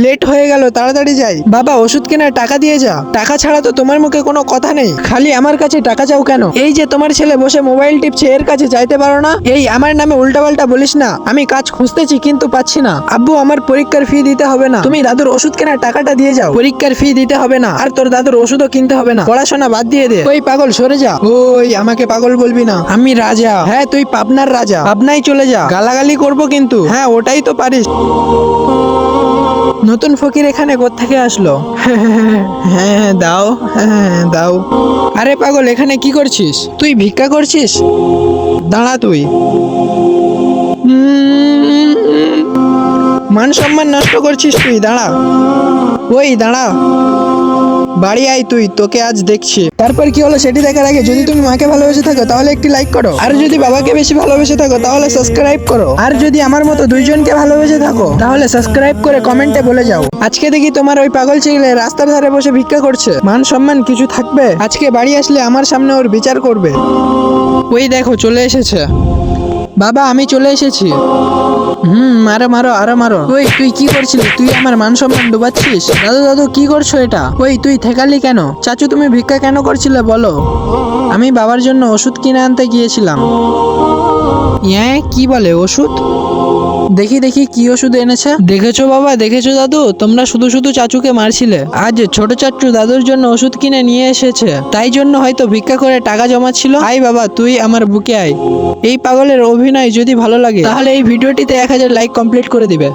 Late হয়ে গেল, তাড়াতাড়ি যাই। বাবা ওষুধ কেনার টাকা দিয়ে যা। টাকা ছাড়া তো তোমার মুখে কোনো কথা নেই, খালি আমার কাছে টাকা চাও কেন? এই যে তোমার ছেলে বসে মোবাইল টিপছে, এর কাছে চাইতে পারো না? এই আমার নামে উল্টাপাল্টা বলিস না। আমি কাজ খুঁজতেছি কিন্তু পাচ্ছি না। আব্বু আমার পরীক্ষার ফি দিতে হবে না, তুমি দাদুর ওষুধ কেনার টাকাটা দিয়ে যাও। পরীক্ষার ফি দিতে হবে না, আর তোর দাদুর ওষুধও কিনতে হবে না, পড়াশোনা বাদ দিয়ে দে। ওই পাগল সরে যা। ওই আমাকে পাগল বলবি না, আমি রাজা। হ্যাঁ তুই পাবনার রাজা, পাবনায় চলে যা। গালাগালি করবো কিন্তু। হ্যাঁ ওটাই তো পারিস। নতুন ফকির এখানে কোত্থেকে আসলো? হ্যাঁ দাও, হ্যাঁ দাও। আরে পাগল এখানে কি করছিস? তুই ভিক্ষা করছিস? দাঁড়া তুই। মান সম্মান নষ্ট করছিস তুই, দাঁড়া। ওই দাঁড়া, বাড়ি আয় তুই, তোকে আজ দেখছি। তারপর কি হলো সেটি দেখার আগে যদি তুমি মাকে ভালোবেসে থাকো তাহলে একটি লাইক করো, আর যদি বাবাকে বেশি ভালোবেসে থাকো তাহলে সাবস্ক্রাইব করো, আর যদি আমার মতো দুইজনকে ভালোবেসে থাকো তাহলে সাবস্ক্রাইব করে কমেন্টে বলে যাও। আজকে দেখি তোমার ওই পাগল ছেলে রাস্তার ধারে বসে ভিক্ষা করছে, মান সম্মান কিছু থাকবে? আজকে বাড়ি আসলে আমার সামনে ওর বিচার করবে। ওই দেখো চলে এসেছে। বাবা আমি চলে এসেছি। মারো মারো আরো মারো। ওই তুই কি করছিলি? তুই আমার মান সম্মান ডুবাচ্ছিস। দাদু দাদু কি করছো এটা? ওই তুই ঠেকালি কেন? চাচু তুমি ভিক্ষা কেন করছিলে বলো? আমি বাবার জন্য ওষুধ কিনে আনতে গিয়েছিলাম। কি বলে ওষুধ? দেখি দেখি কি ওষুধ এনেছে। দেখেছো বাবা, দেখেছো দাদু, তোমরা শুধু শুধু চাচুকে মারছিলে। আজ ছোট চাচু দাদুর জন্য ওষুধ কিনে নিয়ে এসেছে, তাই জন্য হয়তো ভিক্ষা করে টাকা জমাচ্ছিল। আয় বাবা তুই আমার বুকে আয়। এই পাগলের অভিনয় যদি ভালো লাগে তাহলে এই ভিডিওটিতে 1000 লাইক কমপ্লিট করে দিবে।